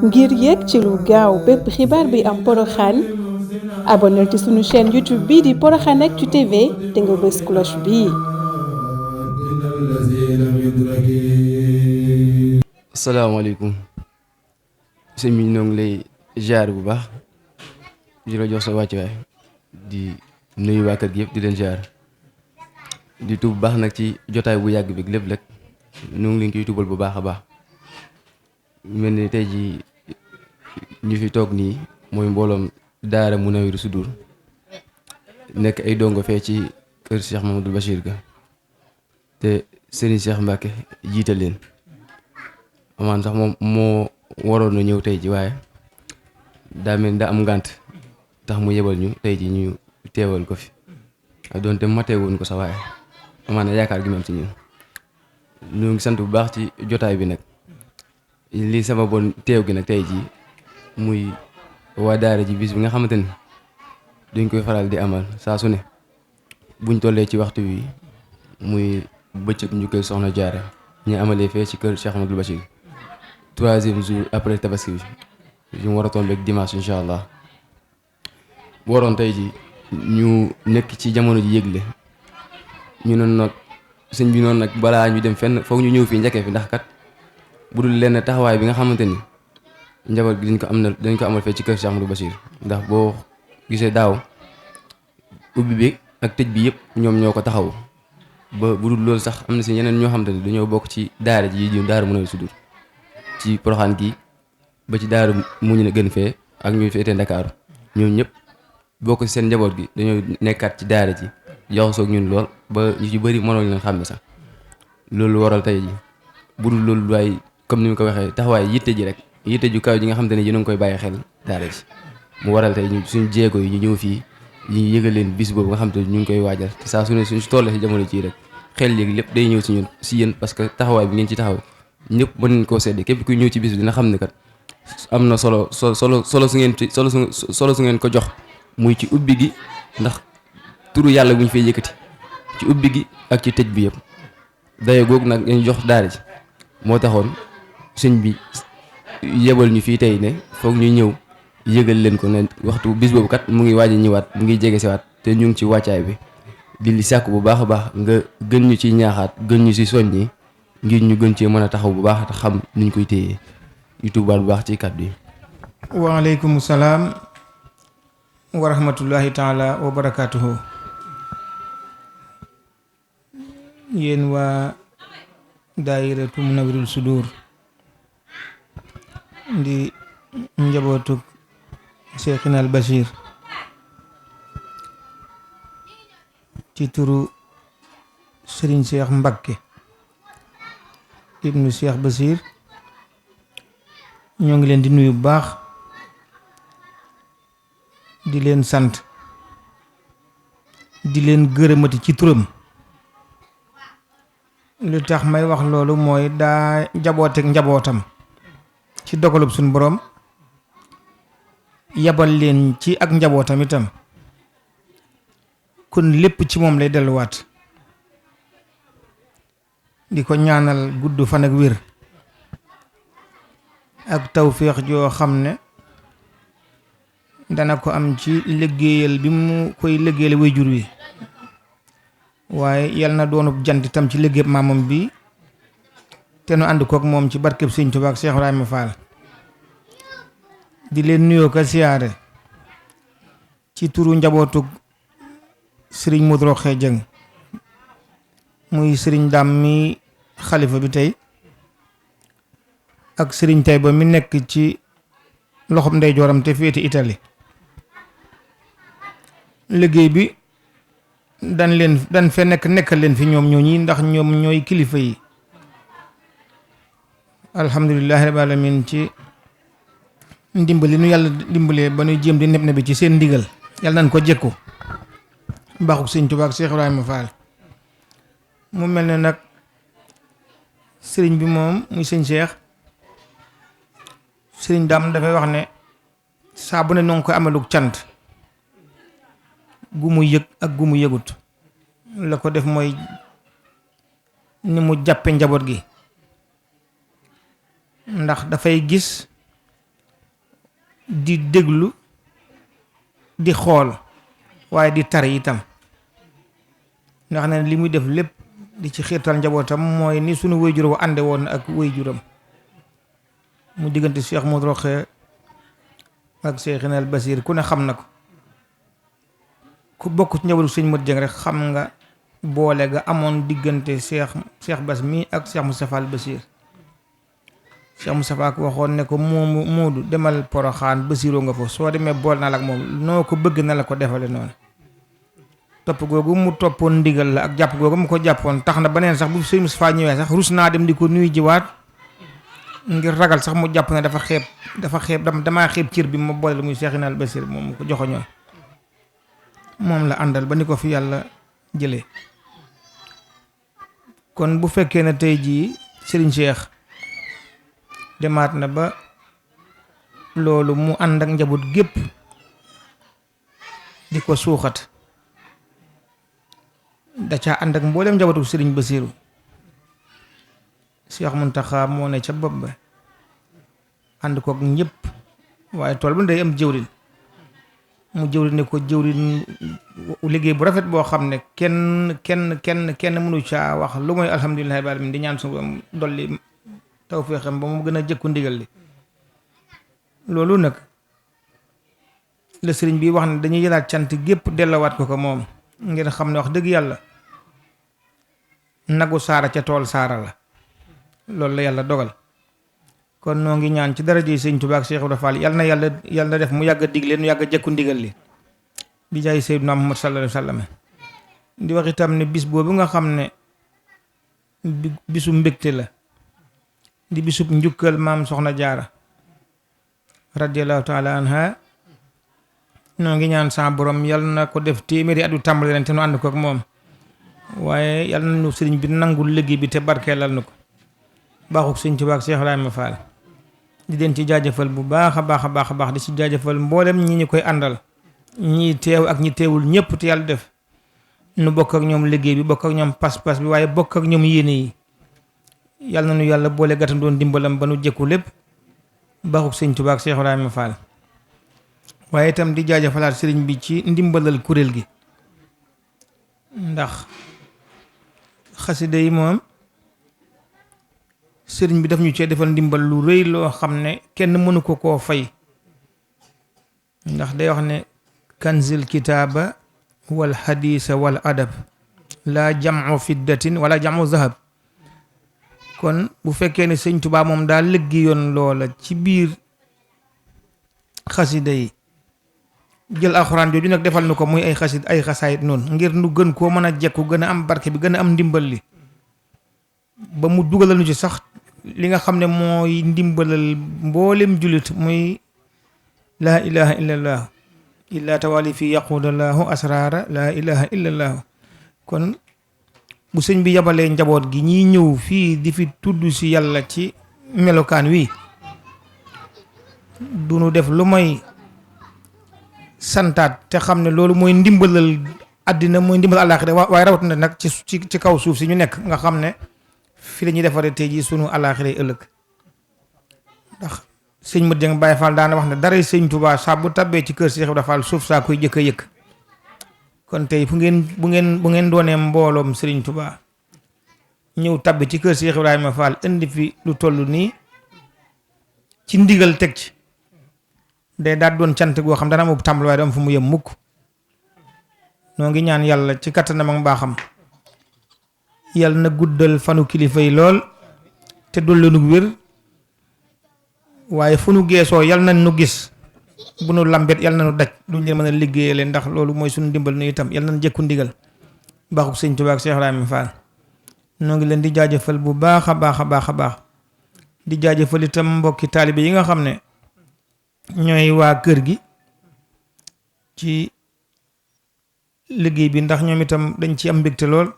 ngir yéeg ci lu gaaw bépp xibaar bi am Porokhane abonneel ci sunu chaîne YouTube bii di Porokhane Actu TV te nga bës cloche bii. asalaamaaleykum sëñ bi ñoo ngi lay ziar bu baax di la jox sa wàccuwaay di nuyu waa kër gi yëpp di leen ziar di tuub bu baax nag ci jotaay bu yàgg bi lépp ñu ngi leen koy tubal bu baax a baax mel ni tey ji ñu fi toog nii mooy mbooloom daara Munawwirus Sudur nekk ay dongo fee ci kër Cheikh Mamadou Bachir ga te Serigne Cheikh Mbacke jiite leen amaan sax moom moo waroon na ñëw tey ji waaye daa mel daa am ngànt tax mu yebal ñu tey ji ñu teewal ko fi doonte matee woon ko sax waaye amaana yaakaar gi mu am ci ñun ñu ngi sant bu baax ci jotaay bi nag lii sama bon teew gi nag tey jii muy waa daara ji bis bi nga xamante ni duñ koy faral di amal saa su ne buñ tollee ci waxtu wi muy bëccëg njukkal soxna Jaara ñu amalee fee ci kër Cheikh Amadou Bachir 3e jour après tabaski bi ñu war a tombeek dimanche incha allah waroon tey ji ñu nekk ci jamono ji yëgle ñu noonu nag sëñ bi noonu nag balaa ñu dem fenn foog ñu ñëw fii njëkkee fi ndax kat bu dul lenn taxawaay bi nga xamante ni njaboot gi dañ ko amal fee ci kër Cheikh Amadou Bachir ndax boo gisee daaw ubbi bi ak tëj bi yëpp ñoom ñoo ko taxaw ba bu dul loolu sax am na si ñeneen ñoo xamante ni dañoo bokk ci daara ji yi daara Munawwirus Sudur ci Porokhane gi ba ci daara mu ñu gën fee ak ñuy féetee Ndakaaru ñoom ñëpp bokk ci seen njaboot gi dañoo nekkaat ci daara ji jaxasoo ak ñun lool ba ñu ci bëri mënoo leen xam ne sax loolu waral tey ji bu dul loolu waaye comme ni mu ko waxee taxawaay yitte ji rek yitte ju kaw ji nga xamante ne yéen a ngi koy bàyyi xel daara ji mu waral tey ñu suñu jéego yi ñu ñëw fii ñu yëgal leen bis boobu nga xamante ne ñu ngi koy waajal te saa su ne suñu tollee si jamono ci rek xel léegi lépp day ñëw si ñun si yéen parce que taxawaay bi ngeen ci taxaw ñëpp mën nañ koo sedde képp kuy ñëw ci bis bi dina xam ne kat am na solo su ngeen ko jox muy ci ubbi gi ndax turu yàlla bu ñu fay yëkkati ci ubbi gi ak ci tëj bi yëpp dayo googu nag dañu jox daara ji moo taxoon sëñ bi yebal ñu fii tey ne foog ñu ñëw yëgal leen ko ne waxtu bis boobu kat mu ngi waaj a ñëwaat mu ngi jege siwaat te ñu ngi ci wàccaay bi di li sàkk bu baax a baax nga gën ñu ci ñaaxaat gën ñu ci soññi ngir ñu gën cee mën a taxaw bu baax te xam niñ koy téyee yu tubaal bu baax ci kàddu yi. waaleykum salaam wa rahmatullahi taala wa barakaatuhu. yéen waa daayiratu Munawwirus Sudur di njabootu Cheikhina al Bachir ci turu Serigne Cheikh Mbacke ibnu Cheikh Bachir ñoo ngi leen di nuyu bu baax di leen sant di leen gërëmati ci turam. lu tax may wax loolu mooy daa jabooteek njabootam ci dogalub suñu borom yabal leen ci ak njabootam itam kon lépp ci moom lay delluwaat di ko ñaanal gudd fan ak wér ak tawféex joo xam ne dana ko am ci liggéeyal bi mu koy liggéeyal waajur wi waaye yal na doonub jant itam ci liggéeyam maamam bi te nu ànd kook moom ci barkeb Sëñ Tuubaa ak Cheikh Ibrahima Fall di leen nuyoo ko siyaare ci turu njabootug sëriñ Modou Rokhaya Dieng muy sëriñ Dam mi xalifa bi tey ak sëriñ Tayba mi nekk ci loxob ndeyjooram te féete Italie liggéey bi dan fe nekkal leen fi ñoom ñooñi ndax ñoom ñooy kilifa yi alhamdulillahi rabbil alamin ci ndimbali nu yàlla dimbalee ba nuy jéem di neb nebi ci seen ndigal yàlla nañ ko jekku baaxuk Sëñ Tuubaa ak Cheikh Ibrahima Fall mu mel ne nag sëriñ bi moom muy sëñ Cheikh sëriñ Dam dafay wax ne saa bu ne noo ngi koy amaluk cant gu mu yëg ak gu mu yëgut la ko def mooy ni mu jàppe njaboot gi ndax dafay gis di déglu di xool waaye di tari itam nga xam ne li muy def lépp di ci xiirtal njabootam mooy ni sunu wayjur wa ànde woon ak wayjuram mu diggante Cheikh Modou Rokhaya ak Cheikhina al Basir ku ne xam na ko ku bokk ci njabootu sëñ Mat Jeng rek xam nga boole ga amoon diggante Cheikh Bass mi ak Cheikh Moustapha al Basir. Cheikh Moustapha ko waxoon ne ko Moodu demal Poroxaan Basiroo nga fa soo demee bool na la ak moom noo ko bëgg na la ko defale noonu topp googu mu toppoon ndigal la ak jàpp googu mu ko jàppoon tax na beneen sax bu sëñ Moustapha ñëwee sax rus naa dem di ko nuyu jiwaat ngir ragal sax mu jàpp ne dafa xeeb damaa xeeb cër bi ma boole muy Cheikhina al Basir moom mu ko joxoñoon moom la àndal ba ni ko fi yàlla jëlee. kon bu fekkee ne tey jii Serigne Cheikh demaat na ba loolu mu ànd ak njaboot gépp di ko suuxat da caa ànd ak mboolem njabootu Serigne Bassirou Cheikh Mountakha moo ne ca bopp ba ànd kook ñëpp waaye tool ba day am jëwrin mu jëwrin ne ko jëwrin liggéey bu rafet boo xam ne kenn mënu caa wax lu mooy alhamdulillahi rabbil alamin di ñaan su dolli tawfeexam ba mu gën a jëkku ndigal li loolu nag la sëriñ bi wax ne dañuy jëlaat cant gépp dellawaat ko moom ngeen xam ne wax dëgg yàlla nagu saara ca tool saara la loolu la yàlla dogal kon noo ngi ñaan ci daraja yi sëñ Tuubaa ak Cheikh Ibra Fall yàlla na def mu yàgg a digle nu yàgg a jëkku ndigal li bi jaay Seydina Muhammad sallallahu alayhi wa sallam di wax itam ne bis boobu nga xam ne bisu mbégte la di bisub njukkal maam soxna jaara radiyallahu taala anha noo ngi ñaan sa borom yal na ko def téeméeri at yu tàmbali ren te nu ànd ko ak moom waaye yal na ñu sëriñ bi nangul liggéey bi te barkeelal na ko baaxuk sëñ Tuubaa ak Cheikh Ibrahima Fall di leen ci jaajëfal bu baax a baax di ci jaajëfal mboolem ñi ñu koy àndal ñi teew ak ñi teewul ñëpp te yàlla def nu bokk ak ñoom liggéey bi bokk ak ñoom pas-pas bi waaye bokk ak ñoom yéene yi yàlla na nu yàlla boole gàttam doon dimbalam ba nu jëkku lépp baaxuk sëñ Tuubaa ak Cheikh Ibrahima Fall waaye itam di jaajëfalaat sëriñ bi ci ndimbalal kuréel gi ndax xasida yi moom sëriñ bi daf ñu cee defal ndimbal lu rëy loo xam ne kenn mënu ko koo fay ndax day wax ne kanzil kitaaba wal xadiisa wal adab la jamu fiddatin wala jamu zahab kon bu fekkee ne sëñ Tuubaa moom daa liggéeyoon loola ci biir xasida yi jël alxuraan jooju nag defal nu ko muy ay xasaayit noonu ngir nu gën koo mën a jekku gën a am barke bi gën a am ndimbal li ba mu dugalal nu ci sax li nga xam ne mooy ndimbalal mboolem jullit muy laa ilaha illallah illa tawali fi yaqudallahu asrara laa ilaha illallah kon bu sëñ bi yabalee njaboot gi ñiy ñëw fii di fi tudd si yàlla ci melokaan wi du nu def lu may santaat te xam ne loolu mooy ndimbalal àddina mooy ndimbal àllaaxira waaye rawatina nag ci kaw suuf si ñu nekk nga xam ne fi la ñuy defaree tey jii sunu àllaaxira ëllëg ndax sëñ Mat Jeng Baay Faal daana wax ne dara sëñ Tuubaa saa bu tabbee ci kër Cheikh Ibra Fall suuf saa koy jëkk a yëkk kon tey bu ngeen doonee mbooloom sëriñ Tuubaa ñëw tabbi ci kër Cheikh Ibrahima Fall indi fi lu toll nii ci ndigal teg ci day daal doon cant goo xam dana am tàmbali waaye dama fa mu yem mukk noo ngi ñaan yàlla ci kattanam ak mbaaxam yàlla na guddal fanu kilifa yi lool te dolli nu wér waaye fu nu geesoo yàlla nañ nu gis bu nu lambet yàlla na nu daj duñ leen mën a liggéeyale ndax loolu mooy suñu ndimbal nu itam yàlla nañ jëkku ndigal baaxuk sëñ Tuubaa ak Cheikh Ibrahima Fall noo ngi leen di jaajëfal bu baax a baax di jaajëfal itam mbokki taalibe yi nga xam ne ñooy waa kër gi ci liggéey bi ndax ñoom itam dañ ci am mbégte lool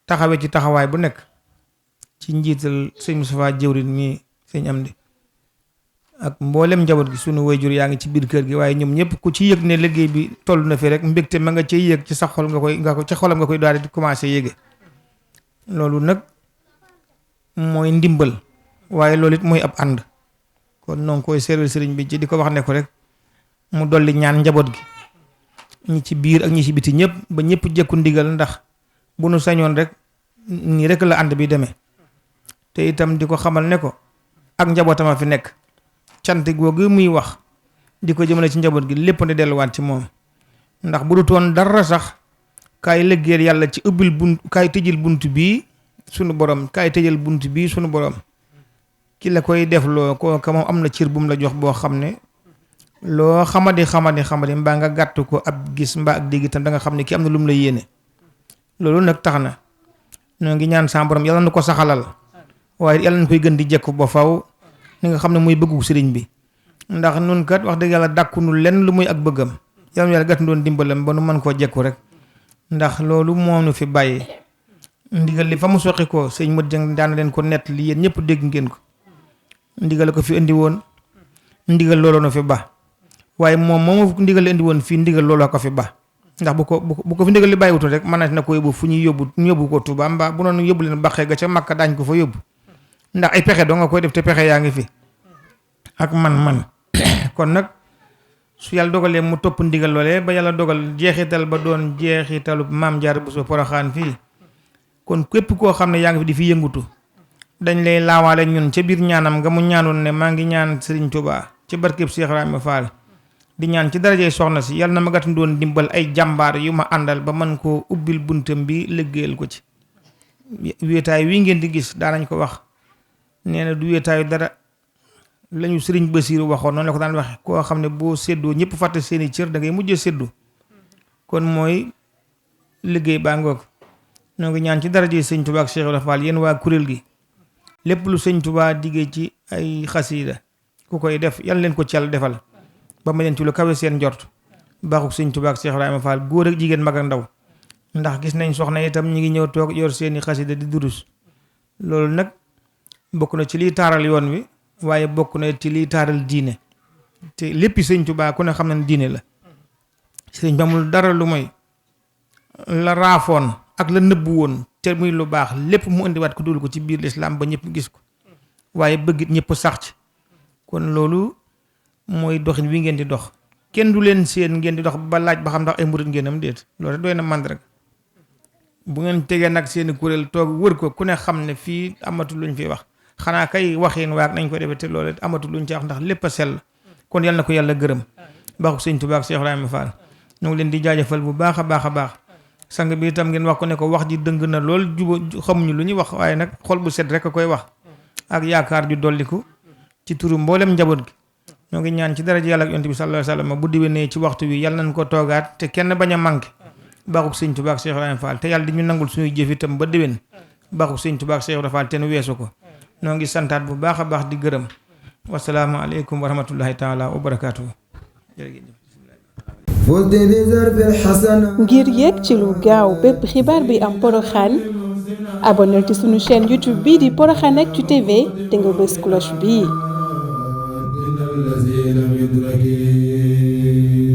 taxawee ci taxawaay bu nekk ci njiital sëñ Moustapha jëwrin mi sëñ Amdi ak mboolem njaboot gi sunu wayjur yaa ngi ci biir kër gi waaye ñoom ñëpp ku ci yëg ne liggéey bi toll na fi rek mbégte ma nga cay yëg ci sa xol ci xolam nga koy daal di commencé yéege loolu nag mooy ndimbal waaye loolu it mooy ab ànd kon noo ngi koy seeral sëriñ bi ci di ko wax ne ko rek mu dolli ñaan njaboot gi ñi ci biir ak ñi ci biti ñëpp ba ñëpp jëkku ndigal ndax bu nu sañoon rek nii rek la ànd bi demee te itam di ko xamal ne ko ak njabootama fi nekk cant googu muy wax di ko jëmale ci njaboot gi lépp di delluwaat ci moom ndax bu du toon dara sax kaay liggéeyal yàlla ci ubbil bunt kaay tëjal bunt bii sunu borom kaay tëjal bunt bii sunu borom ki la koy def loo kooka moom am na cër bu mu la jox boo xam ne loo xamadi mbaa nga gàtt ko ab gis mbaa ak dégg itam da nga xam ne ki am na lu mu la yéene loolu nag tax na ñoo ngi ñaan sa borom yàlla na ko saxalal waaye yàlla na koy gën di jekku ba faw ni nga xam ne muy bëggu sëriñ bi ndax nun kat wax dëgg yàlla dàkkunu lenn lu muy ak bëggam yàlla gàtt doon dimbalam ba nu mën koo jekku rek ndax loolu moo nu fi bàyyi ndigal li fa mu soqi ko sëñ Modou Dieng daan leen ko nett li yéen ñëpp dégg ngeen ko ndigal ko fi indi woon ndigal looloo na fi ba waaye moom ndigal li indi woon fii ndigal looloo ko fi ba ndax bu ko fi ndigal li bàyyiwutul rek mën na ko yóbbu fu ñuy yóbbu ko Touba mbaa bu noonu yóbbu leen baxee ga ca Makka daañ ko fa yóbbu ndax ay pexe doo nga koy def te pexe yaa ngi fi ak man kon nag su yàlla dogalee mu topp ndigal loolee ba yàlla dogal jeexital ba doon jeexitalu Maam Jaara Buso Poroxaan fii kon képp koo xam ne yaa ngi fi di fi yëngutu dañ lay laawaale ñun ca biir ñaanam nga mu ñaanoon ne maa ngi ñaan Serigne Touba ci barkeb Cheikh Ibrahima Fall di ñaan ci darajey soxna si yàlla na ma gàttu doon dimbal ay jàmbaar yu ma àndal ba man koo ubbil buntam bi liggéeyal ko ci wéetaay wi ngeen di gis daanañ ko wax nee na du wéetaayu dara lañu Serigne Basiiru waxoon noonu la ko daan waxe koo xam ne boo séddoo ñëpp fàtte seeni cër da ngay mujjee séddu kon mooy liggéey baa ngoog ñoo ngi ñaan ci darajey Sëñ Touba ak Cheikh Ibrahima Fall yéen waa kuréel gi lépp lu Sëñ Touba diggee ci ay xasiida ku koy def yàlla leen ko ci Yàlla defal ba ma leen ci lu kawe seen njort baaxuk Sëñ Touba ak Cheikh Ibrahima Fall góor ak jigéen mag ak ndaw ndax gis nañ soxna itam ñi ngi ñëw toog yor seeni xasiida di durus loolu nag bokk na ci liy taaral yoon wi waaye bokk na ci liy taaral diine te léppi Sëñ Touba ku ne xam na ne diine la sëñ ba amul dara lu mooy la raafoon ak la nëbbu woon te muy lu baax lépp mu indiwaat ko dul ko ci biir lislaam ba ñëpp gis ko waaye bëggit ñëpp sax ci kon loolu mooy doxin wi ngeen di dox kenn du leen seen ngeen di dox ba laaj ba xam ndax ay murit ngeen am déet loolu doy na mànd rek bu ngeen tegee nag seeni kuréel toog wër ko ku ne xam ne fii amatul luñ fi wax xanaa kay waxin waag nañ ko defee te loolu amatul luñ ci wax ndax lépp a sell kon yal na ko yàlla gërëm baaxu Sëñ Touba ak Cheikh Ibrahima Fall ñu ngi leen di jaajëfal bu baax a baax a baax sang bi itam ngeen wax ko ne ko wax ji dëng na lool xamuñu lu ñuy wax waaye nag xol bu set rek a koy wax ak yaakaar ju dolliku ci turu mboolem njaboot gi ñoo ngi ñaan ci daraja yàlla ak yonent bi sallallahu alayhi wasallam bu diwénee ci waxtu wi yàlla nañ ko toogaat te kenn bañ a manqué baaxuk Sëñ Touba ak Cheikh Ibrahima Fall te yàlla di ñu nangul suñuy jëf itam ba déwén baaxuk Sëñ Touba ak Cheikh Ibrahima Fall te nu weesu ko ñoo ngi santaat bu baax a baax di gërëm wasalaamu aleykum wa rahmatullahi taala wa barakaatuhu jërëjëf ngir yegg ci lu gaaw bépp xibaar bi am Porokhane abonné ci sunu chaîne YouTube bii di Porokhane-Actu TV te nga bës cloche bii